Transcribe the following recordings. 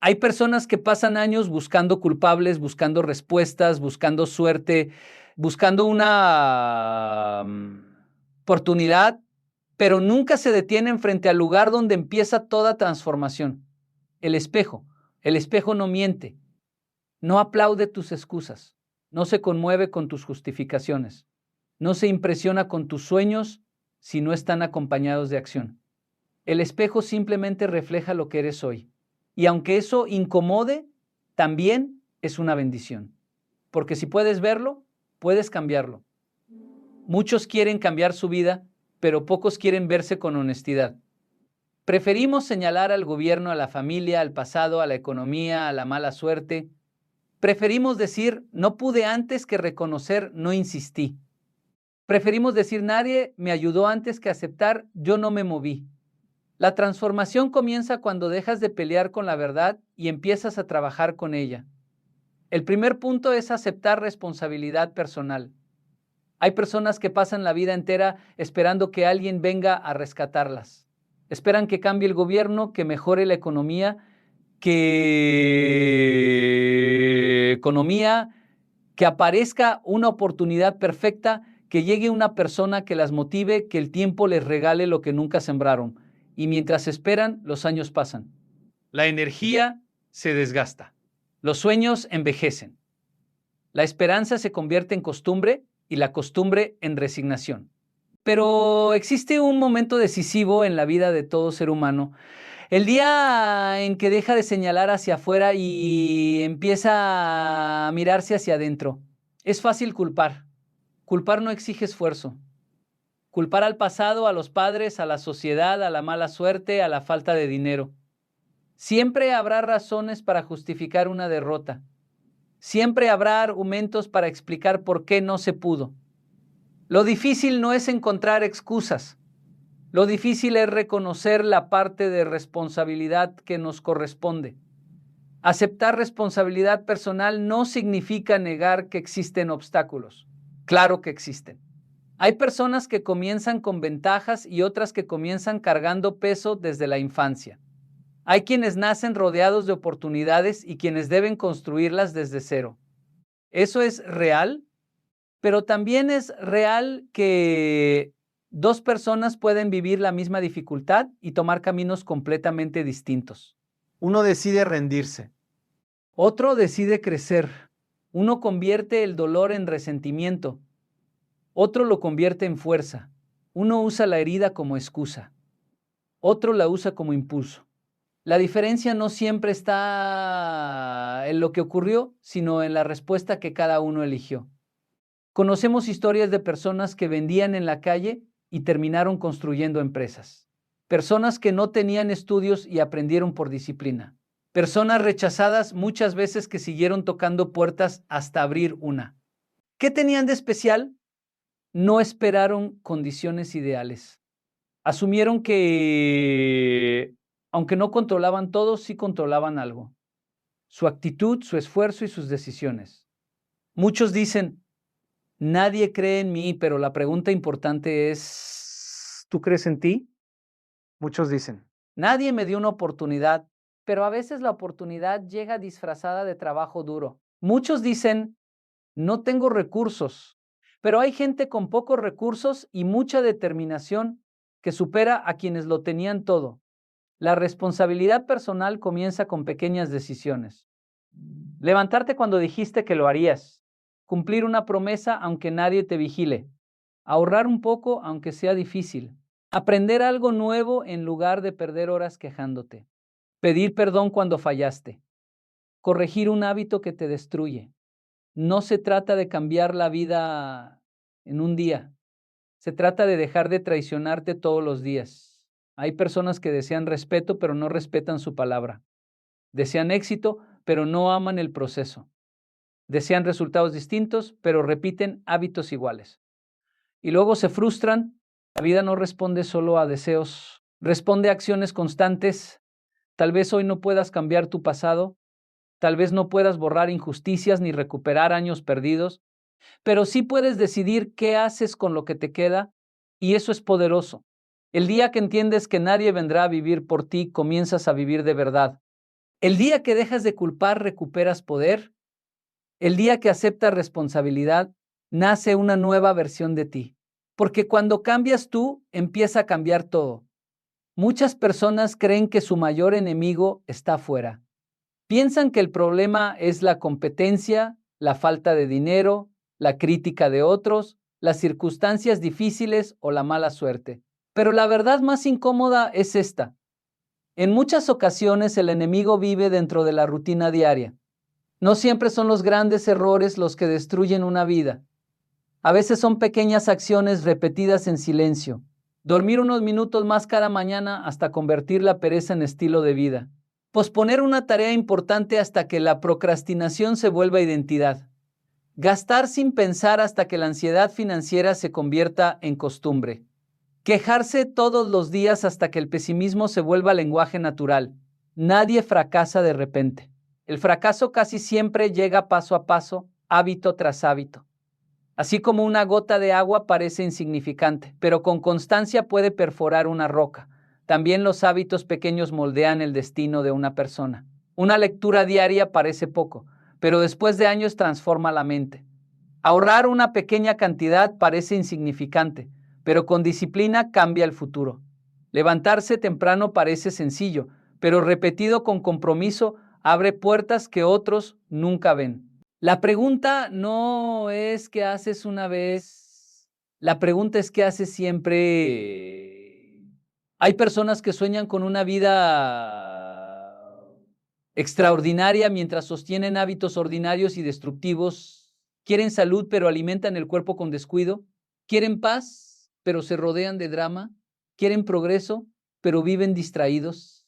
Hay personas que pasan años buscando culpables, buscando respuestas, buscando suerte, buscando una oportunidad, pero nunca se detienen frente al lugar donde empieza toda transformación. El espejo. El espejo no miente, no aplaude tus excusas, no se conmueve con tus justificaciones, no se impresiona con tus sueños si no están acompañados de acción. El espejo simplemente refleja lo que eres hoy. Y aunque eso incomode, también es una bendición. Porque si puedes verlo, puedes cambiarlo. Muchos quieren cambiar su vida, pero pocos quieren verse con honestidad. Preferimos señalar al gobierno, a la familia, al pasado, a la economía, a la mala suerte. Preferimos decir, no pude antes que reconocer, no insistí. Preferimos decir, nadie me ayudó antes que aceptar, yo no me moví. La transformación comienza cuando dejas de pelear con la verdad y empiezas a trabajar con ella. El primer punto es aceptar responsabilidad personal. Hay personas que pasan la vida entera esperando que alguien venga a rescatarlas. Esperan que cambie el gobierno, que mejore la economía, que aparezca una oportunidad perfecta, que llegue una persona que las motive, que el tiempo les regale lo que nunca sembraron. Y mientras esperan, los años pasan. La energía se desgasta. Los sueños envejecen. La esperanza se convierte en costumbre y la costumbre en resignación. Pero existe un momento decisivo en la vida de todo ser humano. El día en que deja de señalar hacia afuera y empieza a mirarse hacia adentro. Es fácil culpar. Culpar no exige esfuerzo. Culpar al pasado, a los padres, a la sociedad, a la mala suerte, a la falta de dinero. Siempre habrá razones para justificar una derrota. Siempre habrá argumentos para explicar por qué no se pudo. Lo difícil no es encontrar excusas. Lo difícil es reconocer la parte de responsabilidad que nos corresponde. Aceptar responsabilidad personal no significa negar que existen obstáculos. Claro que existen. Hay personas que comienzan con ventajas y otras que comienzan cargando peso desde la infancia. Hay quienes nacen rodeados de oportunidades y quienes deben construirlas desde cero. Eso es real, pero también es real que dos personas pueden vivir la misma dificultad y tomar caminos completamente distintos. Uno decide rendirse. Otro decide crecer. Uno convierte el dolor en resentimiento. Otro lo convierte en fuerza. Uno usa la herida como excusa. Otro la usa como impulso. La diferencia no siempre está en lo que ocurrió, sino en la respuesta que cada uno eligió. Conocemos historias de personas que vendían en la calle y terminaron construyendo empresas. Personas que no tenían estudios y aprendieron por disciplina. Personas rechazadas muchas veces que siguieron tocando puertas hasta abrir una. ¿Qué tenían de especial? No esperaron condiciones ideales. Asumieron que, aunque no controlaban todo, sí controlaban algo. Su actitud, su esfuerzo y sus decisiones. Muchos dicen, nadie cree en mí, pero la pregunta importante es, ¿tú crees en ti? Muchos dicen, Nadie me dio una oportunidad, pero a veces la oportunidad llega disfrazada de trabajo duro. Muchos dicen, no tengo recursos, pero hay gente con pocos recursos y mucha determinación que supera a quienes lo tenían todo. La responsabilidad personal comienza con pequeñas decisiones. Levantarte cuando dijiste que lo harías. Cumplir una promesa aunque nadie te vigile. Ahorrar un poco aunque sea difícil. Aprender algo nuevo en lugar de perder horas quejándote. Pedir perdón cuando fallaste. Corregir un hábito que te destruye. No se trata de cambiar la vida en un día. Se trata de dejar de traicionarte todos los días. Hay personas que desean respeto, pero no respetan su palabra. Desean éxito, pero no aman el proceso. Desean resultados distintos, pero repiten hábitos iguales. Y luego se frustran. La vida no responde solo a deseos, responde a acciones constantes. Tal vez hoy no puedas cambiar tu pasado, tal vez no puedas borrar injusticias ni recuperar años perdidos, pero sí puedes decidir qué haces con lo que te queda, y eso es poderoso. El día que entiendes que nadie vendrá a vivir por ti, comienzas a vivir de verdad. El día que dejas de culpar, recuperas poder. El día que aceptas responsabilidad, nace una nueva versión de ti. Porque cuando cambias tú, empieza a cambiar todo. Muchas personas creen que su mayor enemigo está afuera. Piensan que el problema es la competencia, la falta de dinero, la crítica de otros, las circunstancias difíciles o la mala suerte. Pero la verdad más incómoda es esta. En muchas ocasiones el enemigo vive dentro de la rutina diaria. No siempre son los grandes errores los que destruyen una vida. A veces son pequeñas acciones repetidas en silencio. Dormir unos minutos más cada mañana hasta convertir la pereza en estilo de vida. Posponer una tarea importante hasta que la procrastinación se vuelva identidad. Gastar sin pensar hasta que la ansiedad financiera se convierta en costumbre. Quejarse todos los días hasta que el pesimismo se vuelva lenguaje natural. Nadie fracasa de repente. El fracaso casi siempre llega paso a paso, hábito tras hábito. Así como una gota de agua parece insignificante, pero con constancia puede perforar una roca. También los hábitos pequeños moldean el destino de una persona. Una lectura diaria parece poco, pero después de años transforma la mente. Ahorrar una pequeña cantidad parece insignificante, pero con disciplina cambia el futuro. Levantarse temprano parece sencillo, pero repetido con compromiso abre puertas que otros nunca ven. La pregunta no es qué haces una vez, la pregunta es qué haces siempre. Hay personas que sueñan con una vida extraordinaria mientras sostienen hábitos ordinarios y destructivos. Quieren salud, pero alimentan el cuerpo con descuido. Quieren paz, pero se rodean de drama. Quieren progreso, pero viven distraídos.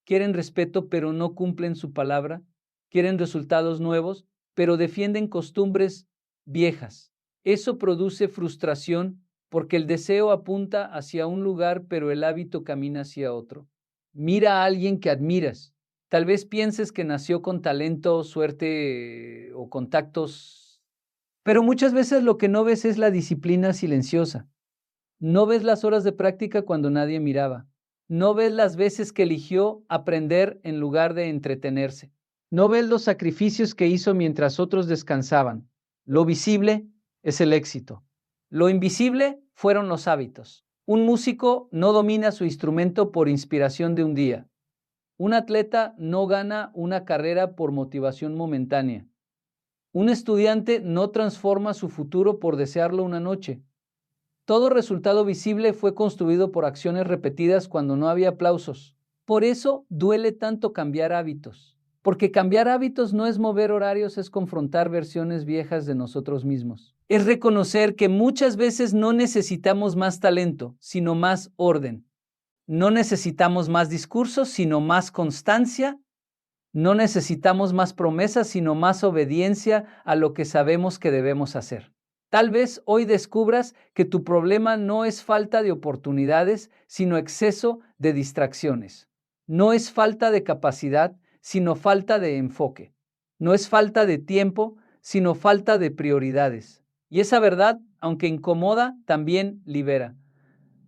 Quieren respeto, pero no cumplen su palabra. Quieren resultados nuevos, pero defienden costumbres viejas. Eso produce frustración porque el deseo apunta hacia un lugar, pero el hábito camina hacia otro. Mira a alguien que admiras. Tal vez pienses que nació con talento, suerte o contactos, pero muchas veces lo que no ves es la disciplina silenciosa. No ves las horas de práctica cuando nadie miraba. No ves las veces que eligió aprender en lugar de entretenerse. No ves los sacrificios que hizo mientras otros descansaban. Lo visible es el éxito. Lo invisible fueron los hábitos. Un músico no domina su instrumento por inspiración de un día. Un atleta no gana una carrera por motivación momentánea. Un estudiante no transforma su futuro por desearlo una noche. Todo resultado visible fue construido por acciones repetidas cuando no había aplausos. Por eso duele tanto cambiar hábitos. Porque cambiar hábitos no es mover horarios, es confrontar versiones viejas de nosotros mismos. Es reconocer que muchas veces no necesitamos más talento, sino más orden. No necesitamos más discursos, sino más constancia. No necesitamos más promesas, sino más obediencia a lo que sabemos que debemos hacer. Tal vez hoy descubras que tu problema no es falta de oportunidades, sino exceso de distracciones. No es falta de capacidad, sino falta de enfoque. No es falta de tiempo, sino falta de prioridades. Y esa verdad, aunque incomoda, también libera.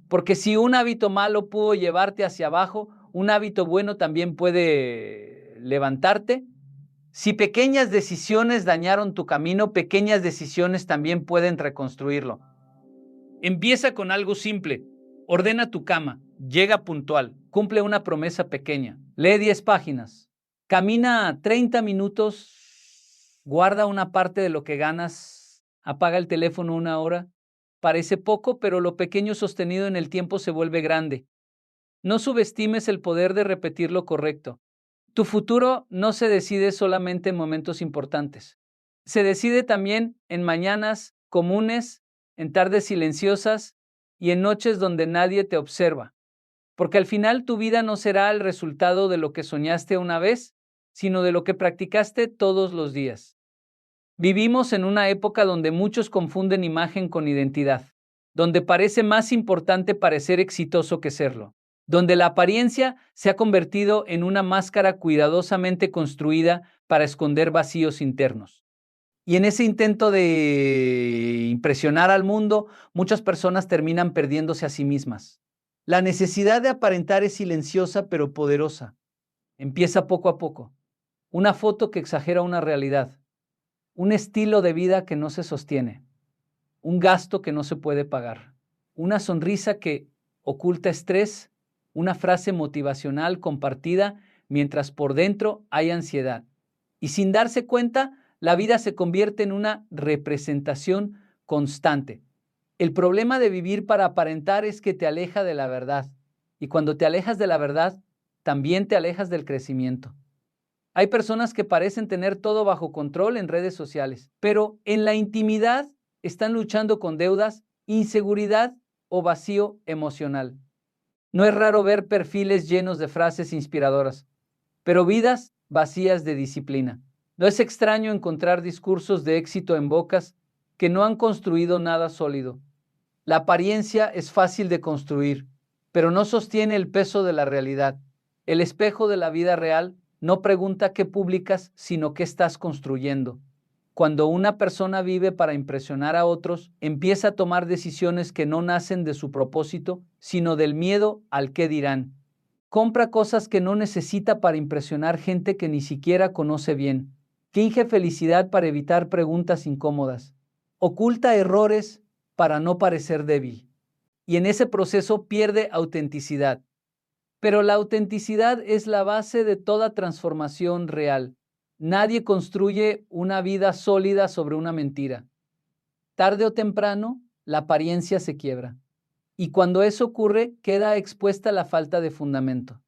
Porque si un hábito malo pudo llevarte hacia abajo, un hábito bueno también puede levantarte. Si pequeñas decisiones dañaron tu camino, pequeñas decisiones también pueden reconstruirlo. Empieza con algo simple. Ordena tu cama, llega puntual, cumple una promesa pequeña, lee 10 páginas, camina 30 minutos, guarda una parte de lo que ganas, apaga el teléfono una hora. Parece poco, pero lo pequeño sostenido en el tiempo se vuelve grande. No subestimes el poder de repetir lo correcto. Tu futuro no se decide solamente en momentos importantes. Se decide también en mañanas comunes, en tardes silenciosas y en noches donde nadie te observa. Porque al final tu vida no será el resultado de lo que soñaste una vez, sino de lo que practicaste todos los días. Vivimos en una época donde muchos confunden imagen con identidad, donde parece más importante parecer exitoso que serlo, donde la apariencia se ha convertido en una máscara cuidadosamente construida para esconder vacíos internos. Y en ese intento de impresionar al mundo, muchas personas terminan perdiéndose a sí mismas. La necesidad de aparentar es silenciosa pero poderosa. Empieza poco a poco. Una foto que exagera una realidad. Un estilo de vida que no se sostiene. Un gasto que no se puede pagar. Una sonrisa que oculta estrés. Una frase motivacional compartida mientras por dentro hay ansiedad. Y sin darse cuenta, la vida se convierte en una representación constante. El problema de vivir para aparentar es que te aleja de la verdad. Y cuando te alejas de la verdad, también te alejas del crecimiento. Hay personas que parecen tener todo bajo control en redes sociales, pero en la intimidad están luchando con deudas, inseguridad o vacío emocional. No es raro ver perfiles llenos de frases inspiradoras, pero vidas vacías de disciplina. No es extraño encontrar discursos de éxito en bocas que no han construido nada sólido. La apariencia es fácil de construir, pero no sostiene el peso de la realidad. El espejo de la vida real no pregunta qué publicas, sino qué estás construyendo. Cuando una persona vive para impresionar a otros, empieza a tomar decisiones que no nacen de su propósito, sino del miedo al qué dirán. Compra cosas que no necesita para impresionar gente que ni siquiera conoce bien. Finge felicidad para evitar preguntas incómodas. Oculta errores para no parecer débil. Y en ese proceso pierde autenticidad. Pero la autenticidad es la base de toda transformación real. Nadie construye una vida sólida sobre una mentira. Tarde o temprano, la apariencia se quiebra. Y cuando eso ocurre, queda expuesta la falta de fundamento.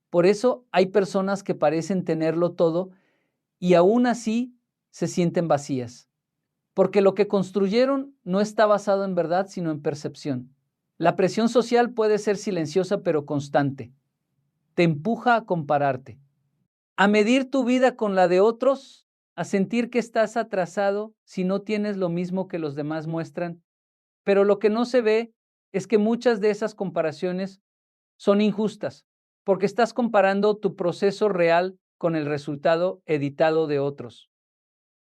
Por eso hay personas que parecen tenerlo todo y aún así se sienten vacías. Porque lo que construyeron no está basado en verdad, sino en percepción. La presión social puede ser silenciosa pero constante. Te empuja a compararte, a medir tu vida con la de otros, a sentir que estás atrasado si no tienes lo mismo que los demás muestran. Pero lo que no se ve es que muchas de esas comparaciones son injustas, porque estás comparando tu proceso real con el resultado editado de otros.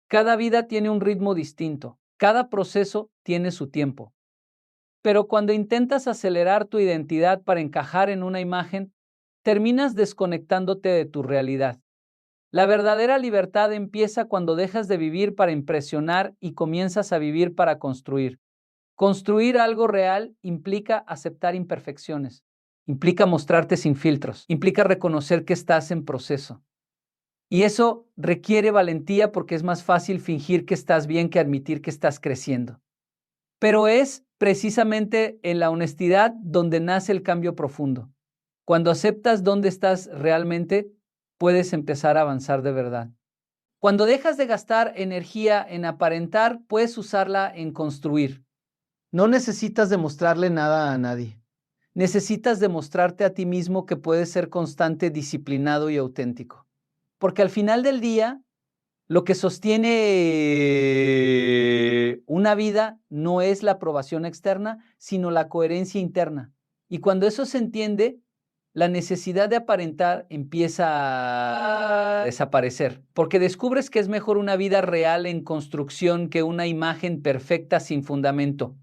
Cada vida tiene un ritmo distinto, cada proceso tiene su tiempo. Pero cuando intentas acelerar tu identidad para encajar en una imagen, terminas desconectándote de tu realidad. La verdadera libertad empieza cuando dejas de vivir para impresionar y comienzas a vivir para construir. Construir algo real implica aceptar imperfecciones, implica mostrarte sin filtros, implica reconocer que estás en proceso. Y eso requiere valentía porque es más fácil fingir que estás bien que admitir que estás creciendo. Pero es precisamente en la honestidad donde nace el cambio profundo. Cuando aceptas dónde estás realmente, puedes empezar a avanzar de verdad. Cuando dejas de gastar energía en aparentar, puedes usarla en construir. No necesitas demostrarle nada a nadie. Necesitas demostrarte a ti mismo que puedes ser constante, disciplinado y auténtico. Porque al final del día, lo que sostiene una vida no es la aprobación externa, sino la coherencia interna. Y cuando eso se entiende, la necesidad de aparentar empieza a desaparecer, porque descubres que es mejor una vida real en construcción que una imagen perfecta sin fundamento.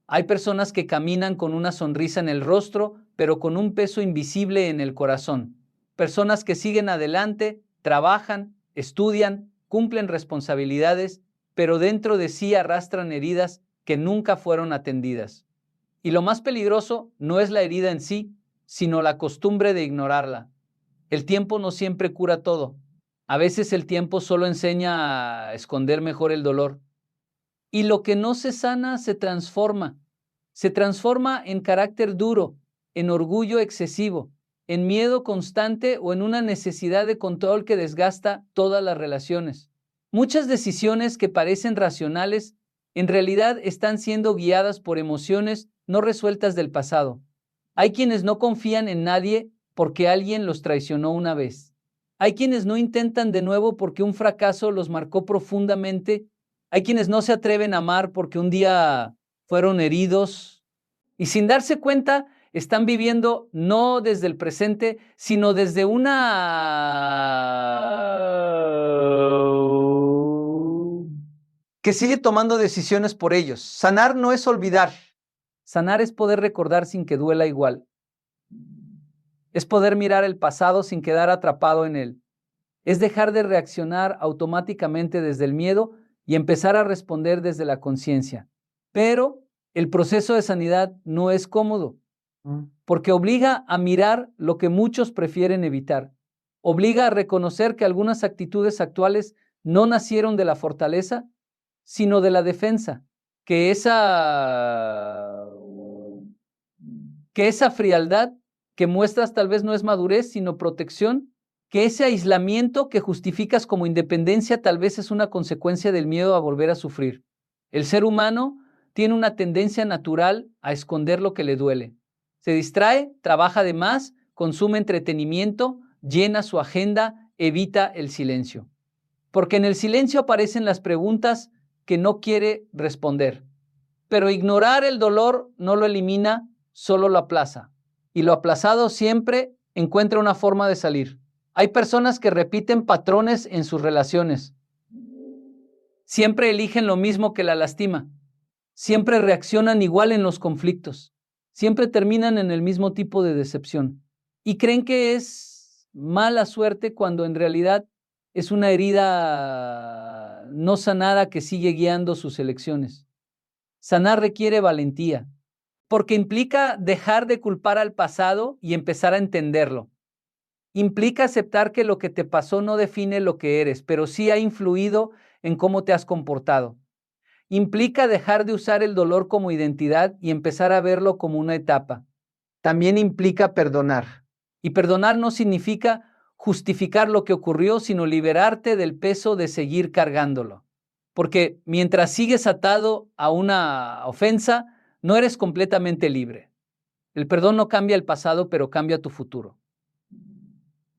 Hay personas que caminan con una sonrisa en el rostro, pero con un peso invisible en el corazón. Personas que siguen adelante, trabajan, estudian, cumplen responsabilidades, pero dentro de sí arrastran heridas que nunca fueron atendidas. Y lo más peligroso no es la herida en sí, sino la costumbre de ignorarla. El tiempo no siempre cura todo. A veces el tiempo solo enseña a esconder mejor el dolor. Y lo que no se sana se transforma. Se transforma en carácter duro, en orgullo excesivo, en miedo constante o en una necesidad de control que desgasta todas las relaciones. Muchas decisiones que parecen racionales en realidad están siendo guiadas por emociones no resueltas del pasado. Hay quienes no confían en nadie porque alguien los traicionó una vez. Hay quienes no intentan de nuevo porque un fracaso los marcó profundamente. Hay quienes no se atreven a amar porque un día fueron heridos y sin darse cuenta están viviendo no desde el presente, sino desde Que sigue tomando decisiones por ellos. Sanar no es olvidar. Sanar es poder recordar sin que duela igual. Es poder mirar el pasado sin quedar atrapado en él. Es dejar de reaccionar automáticamente desde el miedo y empezar a responder desde la conciencia. Pero el proceso de sanidad no es cómodo, porque obliga a mirar lo que muchos prefieren evitar. Obliga a reconocer que algunas actitudes actuales no nacieron de la fortaleza, sino de la defensa, que esa frialdad que muestras tal vez no es madurez, sino protección, que ese aislamiento que justificas como independencia tal vez es una consecuencia del miedo a volver a sufrir. El ser humano tiene una tendencia natural a esconder lo que le duele. Se distrae, trabaja de más, consume entretenimiento, llena su agenda, evita el silencio. Porque en el silencio aparecen las preguntas que no quiere responder. Pero ignorar el dolor no lo elimina, solo lo aplaza. Y lo aplazado siempre encuentra una forma de salir. Hay personas que repiten patrones en sus relaciones. Siempre eligen lo mismo que la lastima. Siempre reaccionan igual en los conflictos. Siempre terminan en el mismo tipo de decepción. Y creen que es mala suerte cuando en realidad es una herida no sanada que sigue guiando sus elecciones. Sanar requiere valentía, porque implica dejar de culpar al pasado y empezar a entenderlo. Implica aceptar que lo que te pasó no define lo que eres, pero sí ha influido en cómo te has comportado. Implica dejar de usar el dolor como identidad y empezar a verlo como una etapa. También implica perdonar. Y perdonar no significa justificar lo que ocurrió, sino liberarte del peso de seguir cargándolo. Porque mientras sigues atado a una ofensa, no eres completamente libre. El perdón no cambia el pasado, pero cambia tu futuro.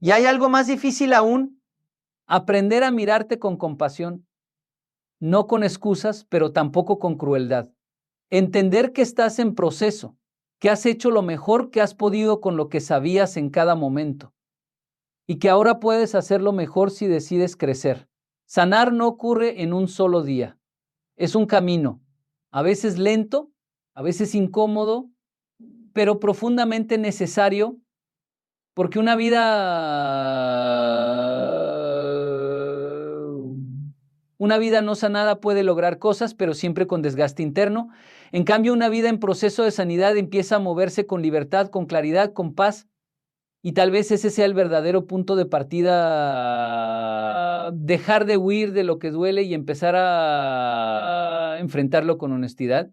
¿Y hay algo más difícil aún? Aprender a mirarte con compasión, no con excusas, pero tampoco con crueldad. Entender que estás en proceso, que has hecho lo mejor que has podido con lo que sabías en cada momento y que ahora puedes hacerlo mejor si decides crecer. Sanar no ocurre en un solo día. Es un camino, a veces lento, a veces incómodo, pero profundamente necesario, porque una vida no sanada puede lograr cosas, pero siempre con desgaste interno. En cambio, una vida en proceso de sanidad empieza a moverse con libertad, con claridad, con paz, y tal vez ese sea el verdadero punto de partida, dejar de huir de lo que duele y empezar a enfrentarlo con honestidad.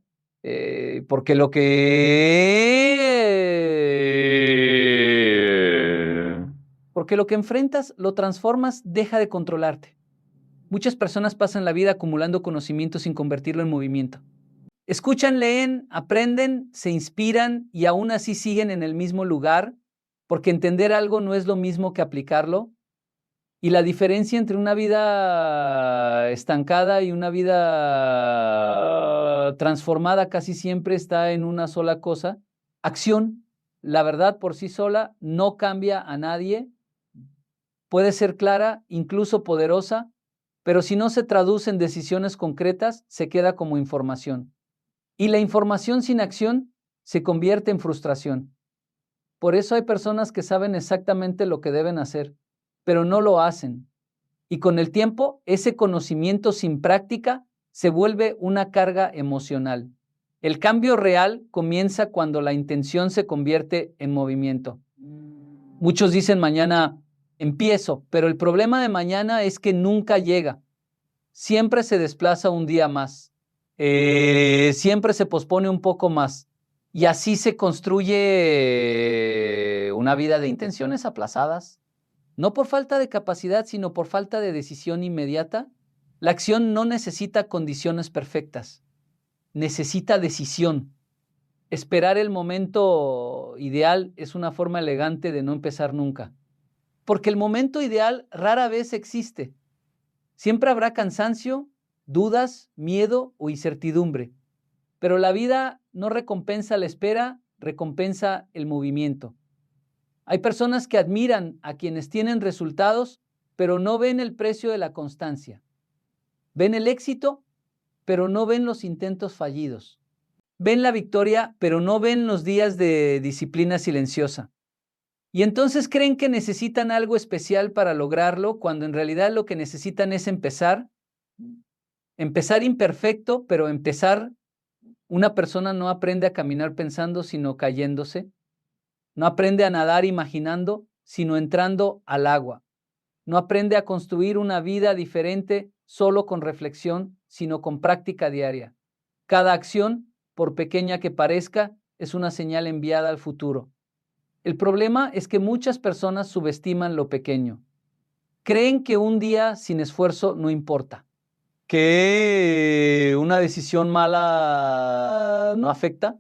Porque lo que enfrentas, lo transformas, deja de controlarte. Muchas personas pasan la vida acumulando conocimiento sin convertirlo en movimiento. Escuchan, leen, aprenden, se inspiran y aún así siguen en el mismo lugar, porque entender algo no es lo mismo que aplicarlo. Y la diferencia entre una vida estancada y una vida transformada casi siempre está en una sola cosa: acción. La verdad por sí sola no cambia a nadie. Puede ser clara, incluso poderosa, pero si no se traduce en decisiones concretas, se queda como información. Y la información sin acción se convierte en frustración. Por eso hay personas que saben exactamente lo que deben hacer, pero no lo hacen. Y con el tiempo, ese conocimiento sin práctica se vuelve una carga emocional. El cambio real comienza cuando la intención se convierte en movimiento. Muchos dicen mañana empiezo, pero el problema de mañana es que nunca llega. Siempre se desplaza un día más. Siempre se pospone un poco más. Y así se construye una vida de intenciones aplazadas. No por falta de capacidad, sino por falta de decisión inmediata. La acción no necesita condiciones perfectas. Necesita decisión. Esperar el momento ideal es una forma elegante de no empezar nunca. Porque el momento ideal rara vez existe. Siempre habrá cansancio, dudas, miedo o incertidumbre. Pero la vida no recompensa la espera, recompensa el movimiento. Hay personas que admiran a quienes tienen resultados, pero no ven el precio de la constancia. Ven el éxito, pero no ven los intentos fallidos. Ven la victoria, pero no ven los días de disciplina silenciosa. Y entonces creen que necesitan algo especial para lograrlo, cuando en realidad lo que necesitan es empezar. Empezar imperfecto, pero empezar. Una persona no aprende a caminar pensando, sino cayéndose. No aprende a nadar imaginando, sino entrando al agua. No aprende a construir una vida diferente solo con reflexión, sino con práctica diaria. Cada acción, por pequeña que parezca, es una señal enviada al futuro. El problema es que muchas personas subestiman lo pequeño. Creen que un día sin esfuerzo no importa, que una decisión mala no afecta,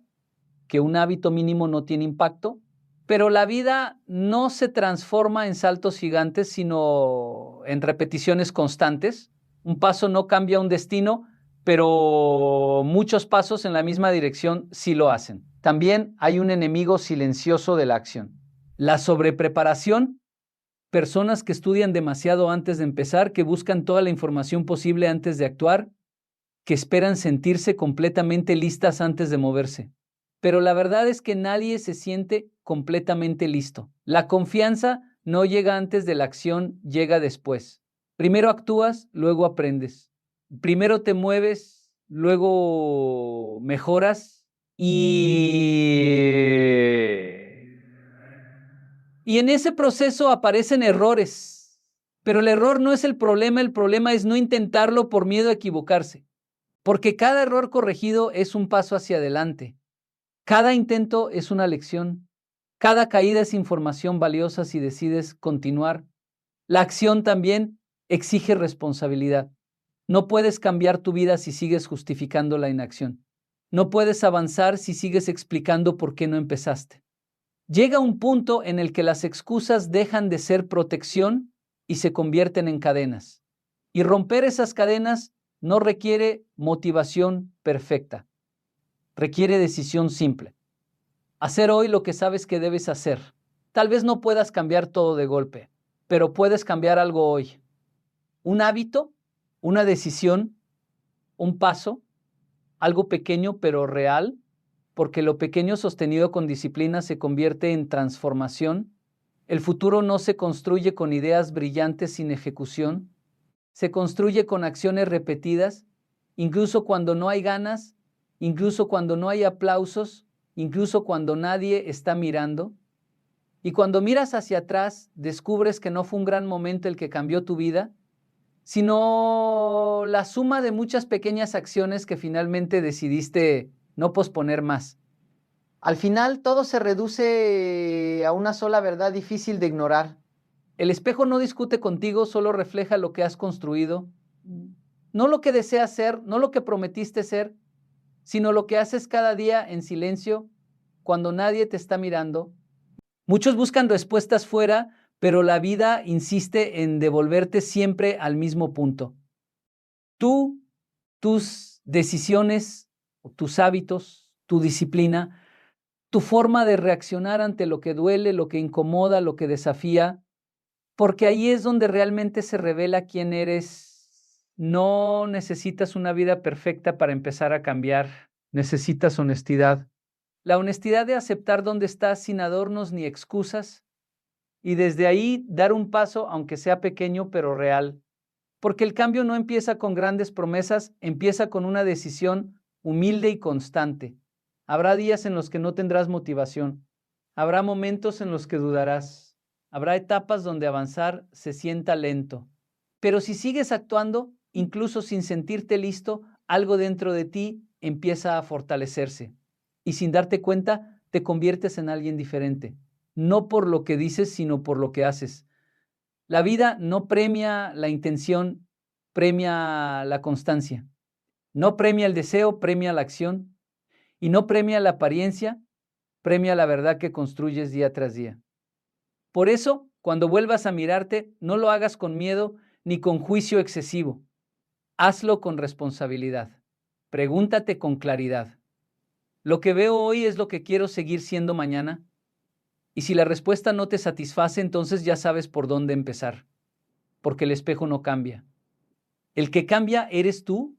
que un hábito mínimo no tiene impacto, pero la vida no se transforma en saltos gigantes, sino en repeticiones constantes. Un paso no cambia un destino, pero muchos pasos en la misma dirección sí lo hacen. También hay un enemigo silencioso de la acción: la sobrepreparación. Personas que estudian demasiado antes de empezar, que buscan toda la información posible antes de actuar, que esperan sentirse completamente listas antes de moverse. Pero la verdad es que nadie se siente completamente listo. La confianza no llega antes de la acción, llega después. Primero actúas, luego aprendes. Primero te mueves, luego mejoras y en ese proceso aparecen errores. Pero el error no es el problema es no intentarlo por miedo a equivocarse. Porque cada error corregido es un paso hacia adelante. Cada intento es una lección. Cada caída es información valiosa si decides continuar. La acción también exige responsabilidad. No puedes cambiar tu vida si sigues justificando la inacción. No puedes avanzar si sigues explicando por qué no empezaste. Llega un punto en el que las excusas dejan de ser protección y se convierten en cadenas. Y romper esas cadenas no requiere motivación perfecta. Requiere decisión simple. Hacer hoy lo que sabes que debes hacer. Tal vez no puedas cambiar todo de golpe, pero puedes cambiar algo hoy. Un hábito, una decisión, un paso, algo pequeño pero real, porque lo pequeño sostenido con disciplina se convierte en transformación. El futuro no se construye con ideas brillantes sin ejecución, se construye con acciones repetidas, incluso cuando no hay ganas, incluso cuando no hay aplausos, incluso cuando nadie está mirando. Y cuando miras hacia atrás, descubres que no fue un gran momento el que cambió tu vida, sino la suma de muchas pequeñas acciones que finalmente decidiste no posponer más. Al final todo se reduce a una sola verdad difícil de ignorar. El espejo no discute contigo, solo refleja lo que has construido. No lo que deseas ser, no lo que prometiste ser, sino lo que haces cada día en silencio, cuando nadie te está mirando. Muchos buscan respuestas fuera, pero la vida insiste en devolverte siempre al mismo punto. Tú, tus decisiones, tus hábitos, tu disciplina, tu forma de reaccionar ante lo que duele, lo que incomoda, lo que desafía, porque ahí es donde realmente se revela quién eres. No necesitas una vida perfecta para empezar a cambiar, necesitas honestidad. La honestidad de aceptar dónde estás sin adornos ni excusas, y desde ahí dar un paso, aunque sea pequeño pero real. Porque el cambio no empieza con grandes promesas, empieza con una decisión humilde y constante. Habrá días en los que no tendrás motivación. Habrá momentos en los que dudarás. Habrá etapas donde avanzar se sienta lento. Pero si sigues actuando, incluso sin sentirte listo, algo dentro de ti empieza a fortalecerse. Y sin darte cuenta, te conviertes en alguien diferente. No por lo que dices, sino por lo que haces. La vida no premia la intención, premia la constancia. No premia el deseo, premia la acción. Y no premia la apariencia, premia la verdad que construyes día tras día. Por eso, cuando vuelvas a mirarte, no lo hagas con miedo ni con juicio excesivo. Hazlo con responsabilidad. Pregúntate con claridad. ¿Lo que veo hoy es lo que quiero seguir siendo mañana? Y si la respuesta no te satisface, entonces ya sabes por dónde empezar. Porque el espejo no cambia. El que cambia eres tú